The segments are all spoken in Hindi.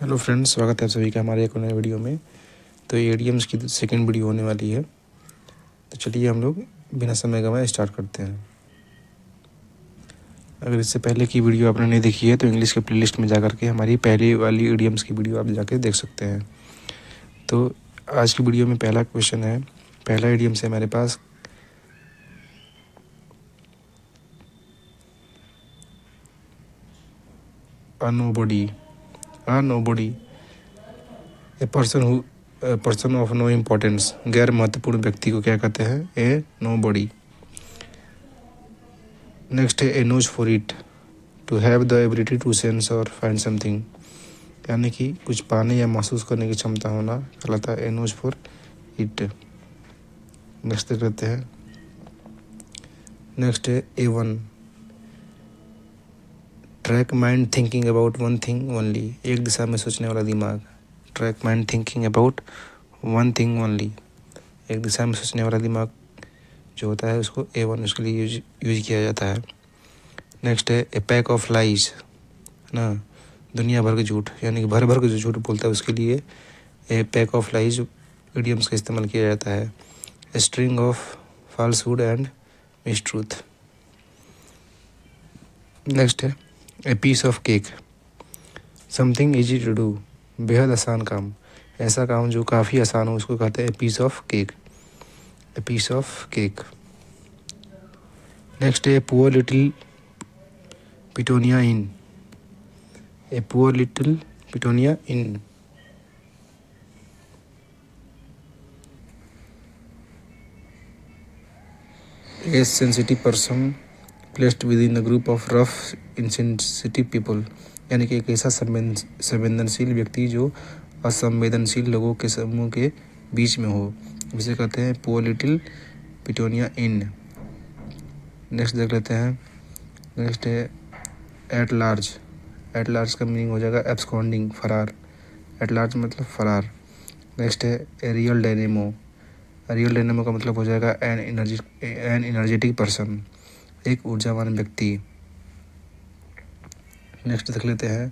हेलो फ्रेंड्स, स्वागत है आप सभी का हमारे एक नए वीडियो में। तो ये एडीएम्स की सेकंड वीडियो होने वाली है। तो चलिए हम लोग बिना समय गंवाए स्टार्ट करते हैं। अगर इससे पहले की वीडियो आपने नहीं देखी है तो इंग्लिश के प्लेलिस्ट में जाकर के हमारी पहली वाली एडीएम्स की वीडियो आप जाकर देख सकते हैं। तो आज की वीडियो में पहला क्वेश्चन है, पहला एडीएम्स है हमारे पास a nobody. A nobody, a person of no importance, गैर महत्वपूर्ण व्यक्ति को क्या कहते हैं? ए नोबडी। नेक्स्ट है a nose for it, to have the ability to sense और फाइंड समथिंग, यानी कि कुछ पाने या महसूस करने की क्षमता होना कहलाता है a nose for it. Next देख लेते हैं। नेक्स्ट है a one, track mind thinking about one thing only, एक दिशा में सोचने वाला दिमाग। Track mind thinking about one thing only, एक दिशा में सोचने वाला दिमाग जो होता है उसको ए वन उसके लिए यूज किया जाता है। नेक्स्ट है ए पैक ऑफ लाइज ना, दुनिया भर के झूठ, यानी कि भर भर के जो झूठ बोलता है उसके लिए a pack of lies idioms का इस्तेमाल किया जाता है। A string of falsehood and mistruth. Next है a piece of cake, something easy to do, बेहद आसान काम, ऐसा काम जो काफ़ी आसान हो उसको कहते हैं a piece of cake. A piece of cake. Next है poor little petunia in, a poor little petunia in. A sensitive person placed within the group of rough insensitive people, यानी कि एक ऐसा संवेदनशील व्यक्ति जो असंवेदनशील लोगों के समूह के बीच में हो, जिसे कहते हैं पुअर लिटिल पिटोनिया इन। नेक्स्ट देख लेते हैं। नेक्स्ट है एट लार्ज। एट लार्ज का मीनिंग हो जाएगा एब्सकॉन्डिंग, फरार। एट लार्ज मतलब फरार। नेक्स्ट है a real dynamo. Real dynamo का मतलब हो जाएगा एन एनर्जेटिक पर्सन, एक ऊर्जावान व्यक्ति। नेक्स्ट देख लेते हैं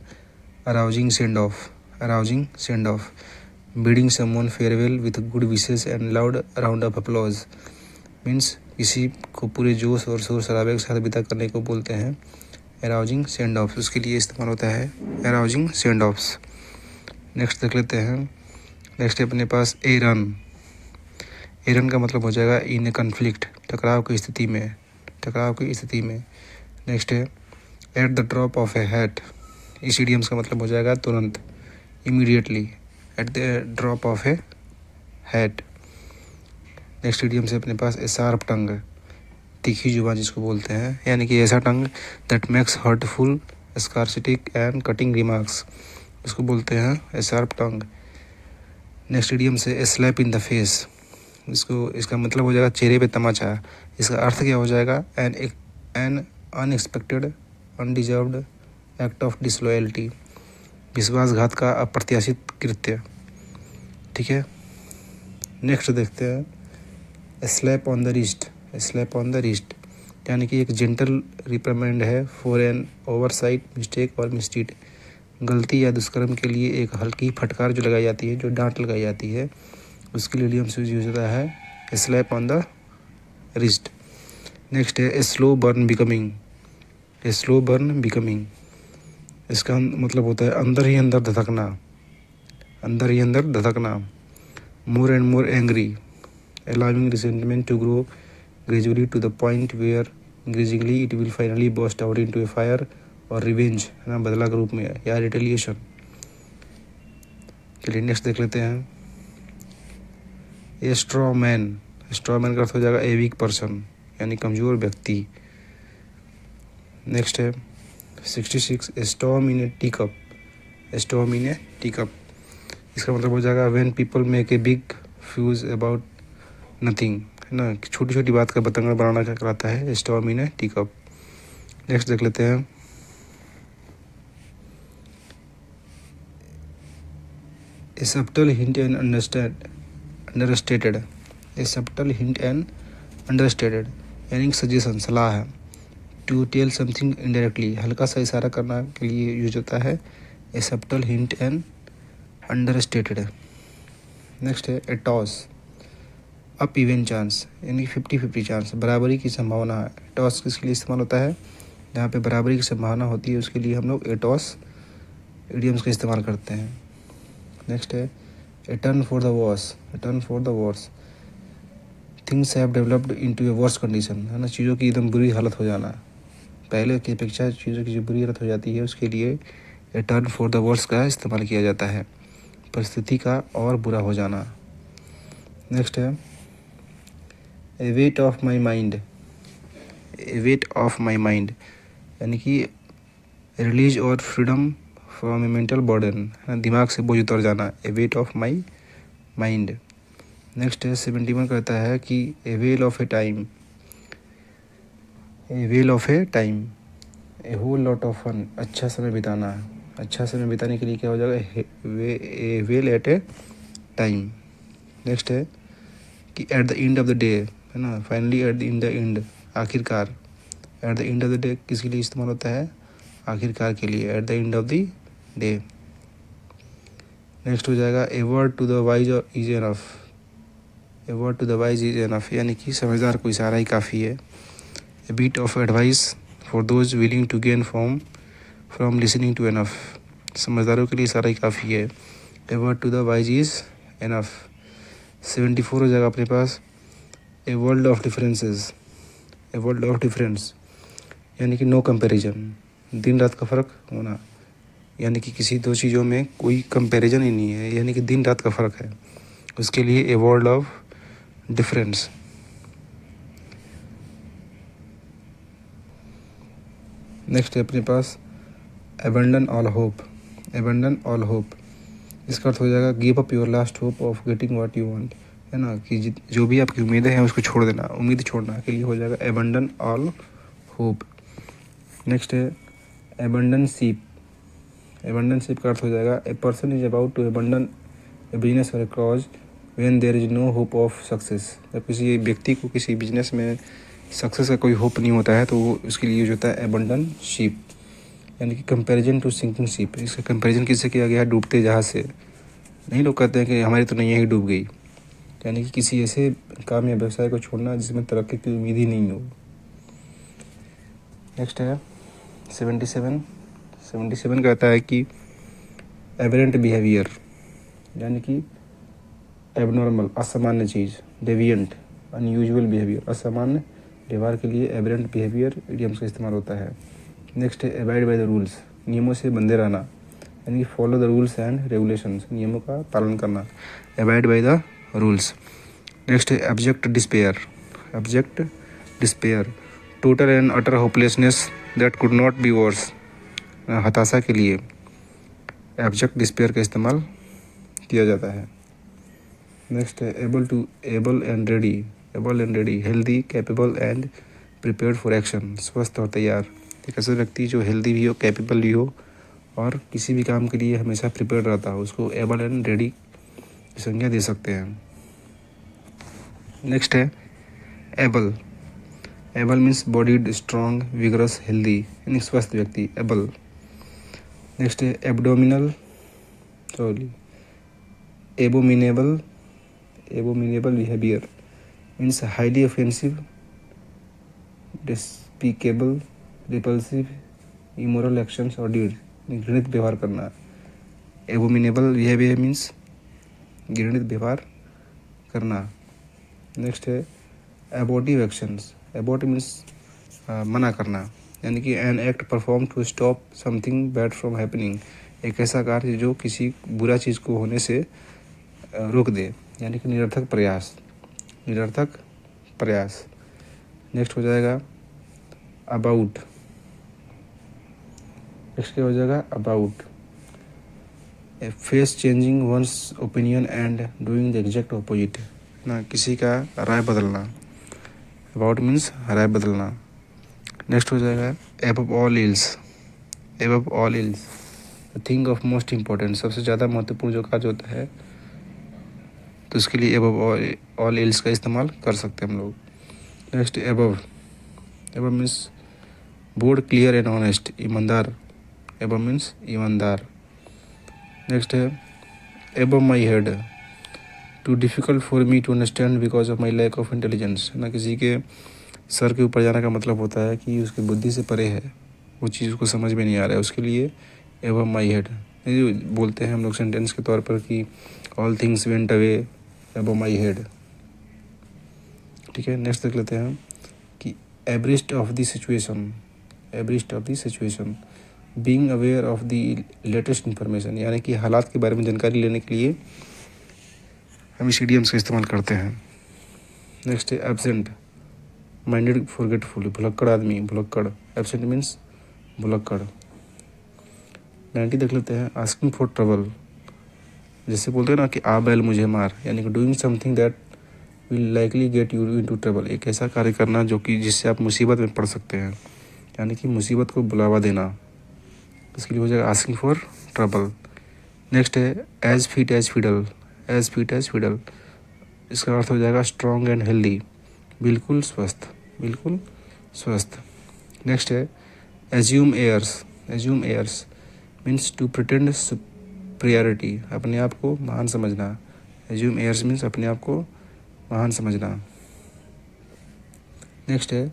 arousing send off. Arousing send off, bidding someone farewell with good wishes and loud round of applause, means किसी को पूरे जोश और शोर शराबे के साथ विदा करने को बोलते हैं अराउजिंग सेंड ऑफ, उसके लिए इस्तेमाल होता है अराउजिंग सेंड ऑफ्स। नेक्स्ट देख लेते हैं। नेक्स्ट है अपने पास ए रन। ए रन का मतलब हो जाएगा इन ए कन्फ्लिक्ट, टकराव की स्थिति में, टकराव की स्थिति में। नेक्स्ट है at the drop of A hat. इस इडियम्स का मतलब हो जाएगा तुरंत, immediately, at the drop of A hat. Next idiom से अपने पास ए शार्प टंग, तीखी जुबान जिसको बोलते हैं, यानी कि ऐसा tongue that makes hurtful sarcastic and cutting remarks, उसको बोलते हैं a sharp tongue. Next idiom से a slap in the face, इसका मतलब हो जाएगा चेहरे पे तमाचा। इसका अर्थ क्या हो जाएगा? An unexpected undeserved act of disloyalty, विश्वासघात का अप्रत्याशित कृत्य। ठीक है। नेक्स्ट देखते हैं slap on the wrist. Slap on the wrist यानी कि एक जेंटल रिप्रिमेंड है फॉर एन ओवरसाइट, मिस्टेक और मिसडीड, गलती या दुष्कर्म के लिए एक हल्की फटकार जो लगाई जाती है, जो डांट लगाई जाती है, उसके लिए इडियम यूज होता है slap on the wrist. Next है a slow burn becoming. A slow burn becoming, इसका मतलब होता है अंदर ही अंदर धधकना, अंदर ही अंदर धधकना। More and more angry, allowing resentment to grow gradually to the point where increasingly it will finally burst out into a fire और रिवेंज, है ना, बदला के रूप में, या रिटेलिएशन। चलिए नेक्स्ट देख लेते हैं ए स्ट्रॉ मैन। स्ट्रॉ मैन का अर्थ हो जाएगा ए वीक पर्सन, यानी कमज़ोर व्यक्ति। नेक्स्ट है 66 ए storm in a tea cup. A storm in a tea cup, इसका मतलब हो जाएगा when people make a big fuse about nothing, है ना, छोटी छोटी बात का बतंगड़ बनाना क्या कहलाता है? Storm in a teacup. Next देख लेते हैं a subtle hint and understated. A subtle hint and understated, यानी सजेशन, सलाह है। टू टेल समथिंग इनडायरेक्टली, हल्का सा इशारा करना के लिए यूज होता है a subtle hint and understated. Next है a toss, up even chance, यानी 50-50 चांस, बराबरी की संभावना है। टॉस किसके लिए इस्तेमाल होता है? जहाँ पे बराबरी की संभावना होती है उसके लिए हम लोग ए टॉस इडियम्स का इस्तेमाल करते हैं। नेक्स्ट है a turn for the worse, a turn for the worse, things have developed into a worse condition, है ना, चीज़ों की एकदम बुरी हालत हो जाना, पहले की अपेक्षा चीज़ों की जो बुरी हालत हो जाती है उसके लिए ए टर्न फॉर द वर्स का इस्तेमाल किया जाता है, परिस्थिति का और बुरा हो जाना। नेक्स्ट है a weight off my mind, a weight off my mind, यानी कि रिलीज और freedom from a mental burden, दिमाग से बोझ उतर जाना, a weight off my mind. Next है 71 कहता है कि a whale of a time, a whale of a time, a whole lot of fun, अच्छा समय बिताना, अच्छा समय बिताने के लिए क्या हो जाएगा? A whale at a time. Next है कि at the end of the day, है ना, finally at the in the end, आखिरकार, at the end of the day किसके लिए इस्तेमाल होता है? आखिरकार के लिए, at the end of the day. Next हो जाएगा a word to the wise is enough, a word to the wise is enough, यानी कि समझदार को इशारा ही काफ़ी है। A bit of advice for those willing to gain from listening to enough, समझदारों के लिए इशारा ही काफ़ी है। A word to the wise is enough. 74 हो जाएगा अपने पास a world of differences, a world of difference, यानी कि नो कंपैरिजन, दिन रात का फ़र्क होना, यानी कि किसी दो चीज़ों में कोई कंपैरिजन ही नहीं है, यानी कि दिन रात का फ़र्क है, उसके लिए a world of difference. Next है अपने पास abandon all hope, abandon all hope, इसका अर्थ हो जाएगा give up your last hope of getting what you want, है ना, कि जो भी आपकी उम्मीदें हैं उसको छोड़ देना, उम्मीद छोड़ना के लिए हो जाएगा एबंडन ऑल होप। नेक्स्ट है एबंडन शिप, एबंडन शिप का अर्थ हो जाएगा a person is about to abandon a business और a cause when there is no hope of success, जब किसी व्यक्ति को किसी बिजनेस में सक्सेस का कोई होप नहीं होता है तो वो उसके लिए यूज होता है एबंडन शिप, यानी कि कंपैरिजन टू सिंकिंग शिप। इसका कंपैरिजन किससे किया गया है? डूबते जहाज से। नहीं, लोग कहते हैं कि हमारी तो नैया ही डूब गई, यानी कि किसी ऐसे काम या व्यवसाय को छोड़ना जिसमें तरक्की की उम्मीद ही नहीं हो। नेक्स्ट है 77 कहता है कि एबरेंट बिहेवियर, यानी कि एबनॉर्मल, असामान्य चीज़, डेविएंट, अनयूजुअल बिहेवियर, असामान्य व्यवहार के लिए एबरेंट बिहेवियर इडियम्स का इस्तेमाल होता है। नेक्स्ट है अबाइड बाय द रूल्स, नियमों से बंधे रहना, यानी कि follow the rules and regulations, नियमों का पालन करना, abide by the rules. Next है abject despair, abject despair, total and utter hopelessness that could not be worse, हताशा के लिए एब्जेक्ट डिस्पेयर का इस्तेमाल किया जाता है। नेक्स्ट है able and ready, able and ready, healthy, capable and prepared for action, स्वस्थ और तैयार, एक ऐसा व्यक्ति जो हेल्दी भी हो, कैपेबल भी हो और किसी भी काम के लिए हमेशा प्रिपेयर्ड रहता हो, उसको एबल एंड रेडी की संज्ञा दे सकते हैं। नेक्स्ट है able, able means bodied, strong, vigorous, healthy, यानी स्वस्थ व्यक्ति, एबल। नेक्स्ट है abominable, abominable behaviour means highly offensive, despicable, repulsive, immoral actions और डीड, घृणित व्यवहार करना। एबोमिनेबल बिहेवियर मीन्स घृणित व्यवहार करना। नेक्स्ट है एबॉर्टिव एक्शंस, एबॉर्ट मीन्स मना करना, यानी कि an act performed to stop something bad from happening, एक ऐसा कार्य जो किसी बुरा चीज़ को होने से रोक दे, यानी कि निरर्थक प्रयास, निरर्थक प्रयास। नेक्स्ट हो जाएगा अबाउट, नेक्स्ट क्या हो जाएगा about, A face changing once opinion and doing the exact opposite, ना, किसी का राय बदलना, अबाउट मीन्स राय बदलना। नेक्स्ट हो जाएगा above all ills, above all ills, the thing of most important, सबसे ज़्यादा महत्वपूर्ण जो कार्य होता है तो उसके लिए एबव ऑल इल्स का इस्तेमाल कर सकते हैं हम लोग। Next above, above means bold, clear and honest, ईमानदार, एबव मीन्स ईमानदार। नेक्स्ट है above my head, too difficult for me to understand because of my lack of intelligence. ना किसी के सर के ऊपर जाने का मतलब होता है कि उसकी बुद्धि से परे है, वो चीज़ उसको समझ में नहीं आ रहा है, उसके लिए एबव माई हेड। ये बोलते हैं हम लोग सेंटेंस के तौर पर कि all things went away above my head. ठीक है, नेक्स्ट देख लेते हैं कि abreast of the situation, abreast of the situation, being aware of the latest information, यानी कि हालात के बारे में जानकारी लेने के लिए हम इस इडियम्स का इस्तेमाल करते हैं। नेक्स्ट है एब्सेंट माइंडेड फॉरगेटफुल, भुलक्कड़ आदमी, भुलक्कड़, एब्सेंट मीन्स भुलक्कड़। 90 देख लेते हैं आस्किंग फॉर ट्रबल, जैसे बोलते हैं ना कि आ बैल मुझे मार, यानी कि doing something that will likely get you into trouble, एक ऐसा कार्य करना जो कि जिससे आप मुसीबत में पड़ सकते हैं, यानी कि मुसीबत को बुलावा देना, इसके लिए हो जाएगा आस्किंग फॉर ट्रबल। नेक्स्ट है as fit as fiddle, as fit as fiddle, इसका अर्थ हो जाएगा स्ट्रॉन्ग एंड हेल्दी, बिल्कुल स्वस्थ, बिल्कुल स्वस्थ। नेक्स्ट है assume airs, assume airs means to pretend superiority, अपने आप को महान समझना, एज्यूम एयर्स मीन्स अपने आप को महान समझना। नेक्स्ट है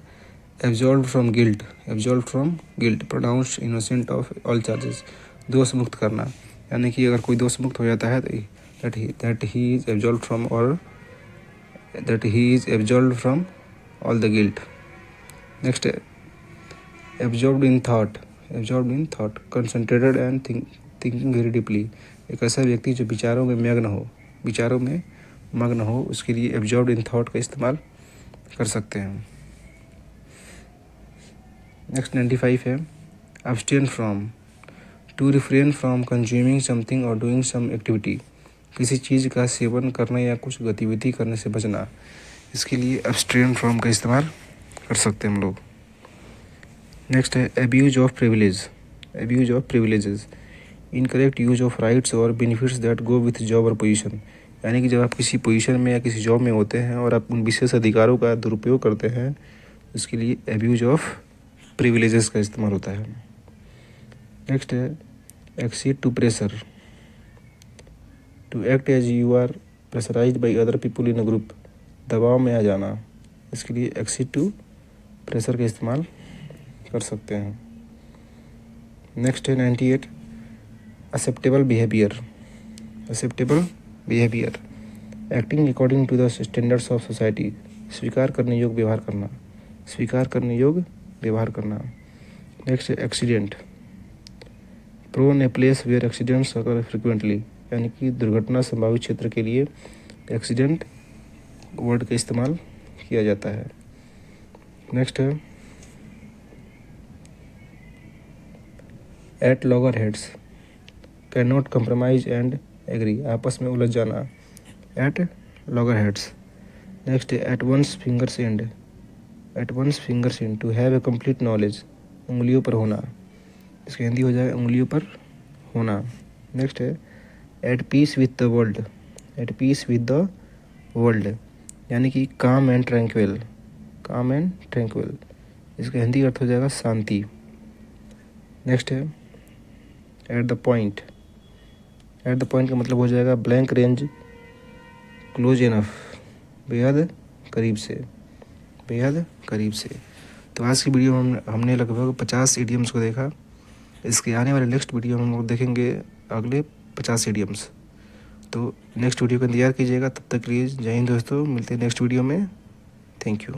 absolve from guilt, absolve from guilt, pronounced innocent of all charges, दोष मुक्त करना, यानी कि अगर कोई दोष मुक्त हो जाता है तो that he is absolve from और that he is absolve from all the guilt. Next है absorbed in thought, absorbed in thought, concentrated and thinking very deeply, एक ऐसा व्यक्ति जो विचारों में मग्न हो, विचारों में मग्न हो, उसके लिए एब्जॉर्ब्ड इन थॉट का इस्तेमाल कर सकते हैं। नेक्स्ट 95 है abstain from, to refrain from consuming something और डूइंग सम एक्टिविटी, किसी चीज़ का सेवन करने या कुछ गतिविधि करने से बचना, इसके लिए अब्सटेन फ्रॉम का इस्तेमाल कर सकते हैं हम लोग। नेक्स्ट है abuse of privilege, abuse of privileges, incorrect use of rights और benefits that go with job और पोजीशन, यानी कि जब आप किसी पोजीशन में या किसी जॉब में होते हैं और आप उन विशेष अधिकारों का दुरुपयोग करते हैं, इसके लिए एब्यूज ऑफ प्रिविलेजेस का इस्तेमाल होता है। नेक्स्ट है accede to pressure, to act as you are pressurised by other people in a group, दबाव में आ जाना, इसके लिए एक्सीड टू प्रेशर का इस्तेमाल कर सकते हैं। नेक्स्ट है 98 acceptable behaviour, acceptable behaviour, acting according to the standards of society, स्वीकार करने योग्य व्यवहार करना, स्वीकार करने योग्य व्यवहार करना। नेक्स्ट है accident, prone a place where accidents occur frequently, यानी कि दुर्घटना संभावित क्षेत्र के लिए एक्सीडेंट वर्ड का इस्तेमाल किया जाता है। नेक्स्ट है at loggerheads, can not compromise and agree, आपस में उलझ जाना, एट लॉगर हेड्स। नेक्स्ट है at one's fingers end, at one's fingers end, to have a complete knowledge, उंगलियों पर होना, इसका हिंदी हो जाएगा उंगलियों पर होना। नेक्स्ट है at peace with the world, at peace with the world, यानी कि calm and tranquil, calm and tranquil, इसका हिंदी अर्थ हो जाएगा शांति। नेक्स्ट है at the point, at the point का मतलब हो जाएगा ब्लैंक रेंज क्लोज इनफ, बेहद करीब से, बेहद करीब से। तो आज की वीडियो में हमने लगभग 50 इडियम्स को देखा। इसके आने वाले नेक्स्ट वीडियो में हम लोग देखेंगे अगले 50 इडियम्स। तो नेक्स्ट वीडियो का इंतजार कीजिएगा, तब तक के लिए जय हिंद दोस्तों, मिलते हैं नेक्स्ट वीडियो में। Thank you.